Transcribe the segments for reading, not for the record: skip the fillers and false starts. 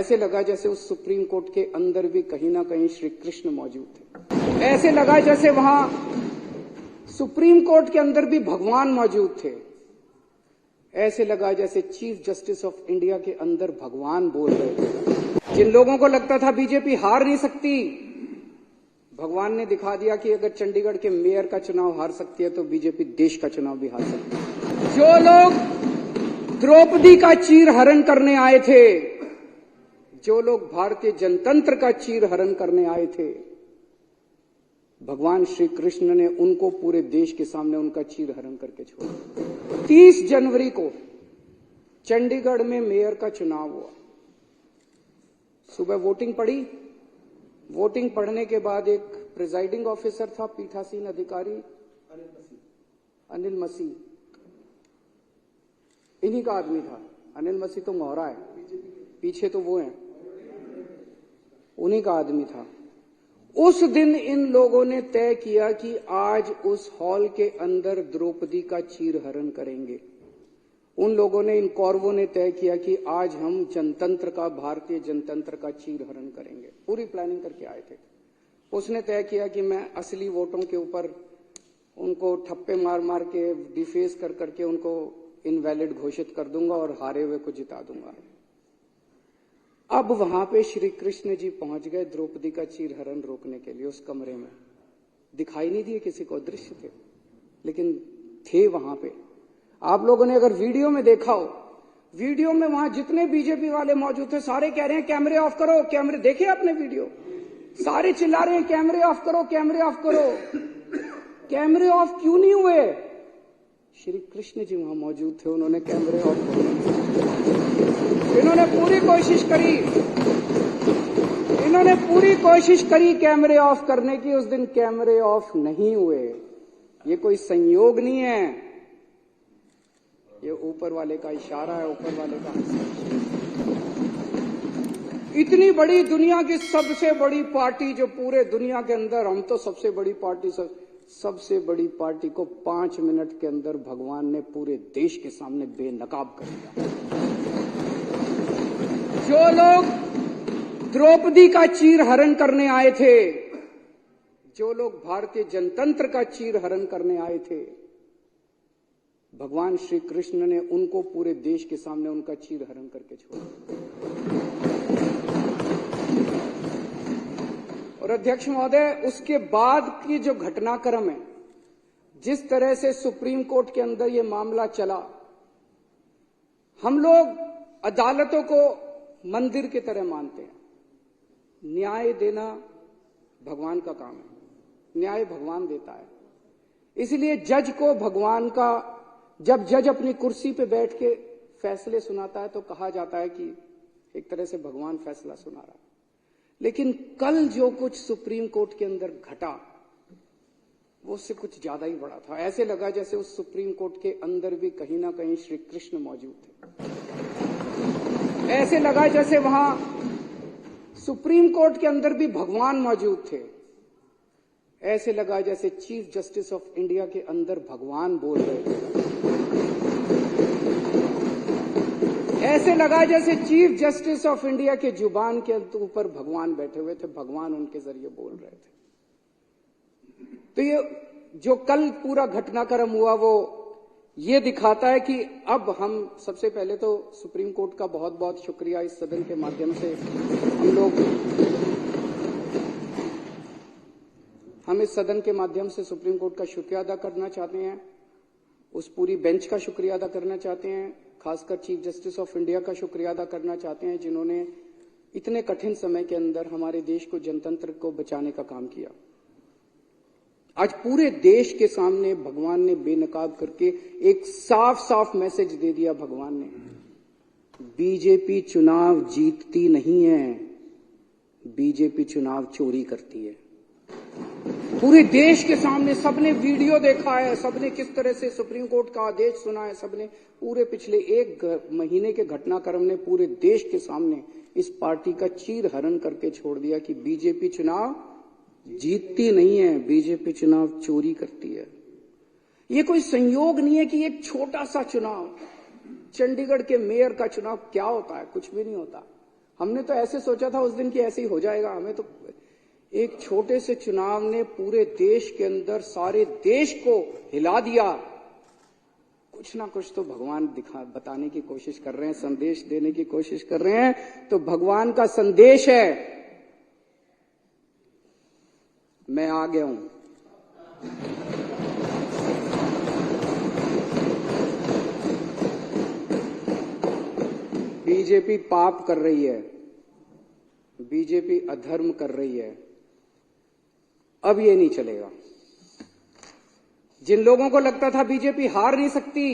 ऐसे लगा जैसे उस सुप्रीम कोर्ट के अंदर भी कहीं ना कहीं श्री कृष्ण मौजूद थे। ऐसे लगा जैसे वहां सुप्रीम कोर्ट के अंदर भी भगवान मौजूद थे। ऐसे लगा जैसे चीफ जस्टिस ऑफ इंडिया के अंदर भगवान बोल रहे थे। जिन लोगों को लगता था बीजेपी हार नहीं सकती, भगवान ने दिखा दिया कि अगर चंडीगढ़ के मेयर का चुनाव हार सकती है तो बीजेपी देश का चुनाव भी हार सकती है। जो लोग द्रौपदी का चीर हरण करने आए थे, जो लोग भारतीय जनतंत्र का चीर हरण करने आए थे, भगवान श्री कृष्ण ने उनको पूरे देश के सामने उनका चीर हरण करके छोड़ा। 30 जनवरी को चंडीगढ़ में मेयर का चुनाव हुआ। सुबह वोटिंग पड़ी। वोटिंग पढ़ने के बाद एक प्रिजाइडिंग ऑफिसर था, पीठासीन अधिकारी अनिल मसीह, इन्हीं का आदमी था। अनिल मसीह तो मोहरा है, पीछे तो वो है, उन्हीं का आदमी था। उस दिन इन लोगों ने तय किया कि आज उस हॉल के अंदर द्रौपदी का चीर हरण करेंगे। उन लोगों ने, इन कौरवों ने तय किया कि आज हम जनतंत्र का, भारतीय जनतंत्र का चीर हरण करेंगे। पूरी प्लानिंग करके आए थे। उसने तय किया कि मैं असली वोटों के ऊपर उनको ठप्पे मार मार के, डिफेस कर करके उनको इनवैलिड घोषित कर दूंगा और हारे हुए को जिता दूंगा। अब वहां पे श्री कृष्ण जी पहुंच गए द्रौपदी का चीर हरण रोकने के लिए। उस कमरे में दिखाई नहीं दिए किसी को, दृश्य थे, लेकिन थे वहां पे। आप लोगों ने अगर वीडियो में देखा हो, वीडियो में वहां जितने बीजेपी वाले मौजूद थे सारे कह रहे हैं कैमरे ऑफ करो, कैमरे। देखे आपने वीडियो? सारे चिल्ला रहे हैं कैमरे ऑफ करो, कैमरे ऑफ करो। कैमरे ऑफ क्यों नहीं हुए? श्री कृष्ण जी वहां मौजूद थे, उन्होंने कैमरे ऑफ किए। इन्होंने पूरी कोशिश करी कैमरे ऑफ करने की। उस दिन कैमरे ऑफ नहीं हुए। ये कोई संयोग नहीं है, ये ऊपर वाले का इशारा है, ऊपर वाले का हस्ताक्षर। इतनी बड़ी दुनिया की सबसे बड़ी पार्टी जो पूरे दुनिया के अंदर, हम तो सबसे बड़ी पार्टी, सबसे बड़ी पार्टी को 5 मिनट के अंदर भगवान ने पूरे देश के सामने बेनकाब कर दिया। जो लोग द्रौपदी का चीर हरण करने आए थे, जो लोग भारतीय जनतंत्र का चीर हरण करने आए थे, भगवान श्री कृष्ण ने उनको पूरे देश के सामने उनका चीर हरण करके छोड़ा। और अध्यक्ष महोदय, उसके बाद की जो घटनाक्रम है, जिस तरह से सुप्रीम कोर्ट के अंदर ये मामला चला, हम लोग अदालतों को मंदिर की तरह मानते हैं। न्याय देना भगवान का काम है, न्याय भगवान देता है। इसलिए जज को भगवान का, जब जज अपनी कुर्सी पे बैठ के फैसले सुनाता है तो कहा जाता है कि एक तरह से भगवान फैसला सुना रहा है। लेकिन कल जो कुछ सुप्रीम कोर्ट के अंदर घटा, वो उससे कुछ ज्यादा ही बड़ा था। ऐसे लगा जैसे उस सुप्रीम कोर्ट के अंदर भी कहीं ना कहीं श्री कृष्ण मौजूद थे। ऐसे लगा जैसे वहां सुप्रीम कोर्ट के अंदर भी भगवान मौजूद थे। ऐसे लगा जैसे चीफ जस्टिस ऑफ इंडिया के अंदर भगवान बोल रहे थे। ऐसे लगा जैसे चीफ जस्टिस ऑफ इंडिया के जुबान के ऊपर भगवान बैठे हुए थे, भगवान उनके जरिए बोल रहे थे। तो ये जो कल पूरा घटनाक्रम हुआ, वो ये दिखाता है कि अब हम, सबसे पहले तो सुप्रीम कोर्ट का बहुत बहुत शुक्रिया, इस सदन के माध्यम से हम इस सदन के माध्यम से सुप्रीम कोर्ट का शुक्रिया अदा करना चाहते हैं। उस पूरी बेंच का शुक्रिया अदा करना चाहते हैं। खासकर चीफ जस्टिस ऑफ इंडिया का शुक्रिया अदा करना चाहते हैं, जिन्होंने इतने कठिन समय के अंदर हमारे देश को, जनतंत्र को बचाने का काम किया। आज पूरे देश के सामने भगवान ने बेनकाब करके एक साफ साफ मैसेज दे दिया। भगवान ने, बीजेपी चुनाव जीतती नहीं है, बीजेपी चुनाव चोरी करती है। पूरे देश के सामने सबने वीडियो देखा है, सबने किस तरह से सुप्रीम कोर्ट का आदेश सुना है, सबने पूरे पिछले 1 महीने के घटनाक्रम ने पूरे देश के सामने इस पार्टी का चीर हरण करके छोड़ दिया कि बीजेपी चुनाव जीतती नहीं है, बीजेपी चुनाव चोरी करती है। ये कोई संयोग नहीं है कि एक छोटा सा चुनाव, चंडीगढ़ के मेयर का चुनाव क्या होता है, कुछ भी नहीं होता। हमने तो ऐसे सोचा था उस दिन कि ऐसे ही हो जाएगा। हमें तो एक छोटे से चुनाव ने पूरे देश के अंदर सारे देश को हिला दिया। कुछ ना कुछ तो भगवान बताने की कोशिश कर रहे हैं, संदेश देने की कोशिश कर रहे हैं। तो भगवान का संदेश है, मैं आ गया हूं। बीजेपी पाप कर रही है, बीजेपी अधर्म कर रही है। अब ये नहीं चलेगा। जिन लोगों को लगता था बीजेपी हार नहीं सकती,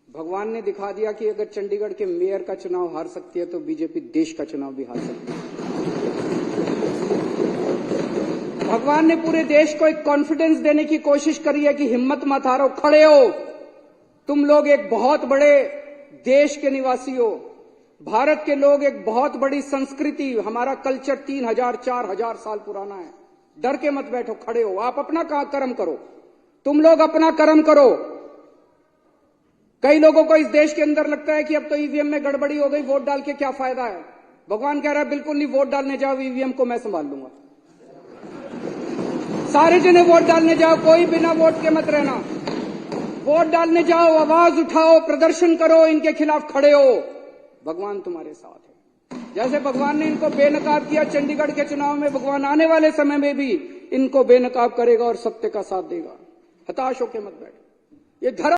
भगवान ने दिखा दिया कि अगर चंडीगढ़ के मेयर का चुनाव हार सकती है तो बीजेपी देश का चुनाव भी हार सकती है। भगवान ने पूरे देश को एक कॉन्फिडेंस देने की कोशिश करी है कि हिम्मत मत हारो, खड़े हो। तुम लोग एक बहुत बड़े देश के निवासी हो। भारत के लोग एक बहुत बड़ी संस्कृति, हमारा कल्चर 3000 4000 साल पुराना है। डर के मत बैठो, खड़े हो। आप अपना कर्म करो, तुम लोग अपना कर्म करो। कई लोगों को इस देश के अंदर लगता है कि अब तो ईवीएम में गड़बड़ी हो गई, वोट डाल के क्या फायदा है। भगवान कह रहा है बिल्कुल नहीं, वोट डालने जाओ, ईवीएम को मैं संभाल लूंगा। सारे जने वोट डालने जाओ, कोई बिना वोट के मत रहना। वोट डालने जाओ, आवाज उठाओ, प्रदर्शन करो, इनके खिलाफ खड़े हो। भगवान तुम्हारे साथ है। जैसे भगवान ने इनको बेनकाब किया चंडीगढ़ के चुनाव में, भगवान आने वाले समय में भी इनको बेनकाब करेगा और सत्य का साथ देगा। हताश होकर मत बैठो। ये धर्म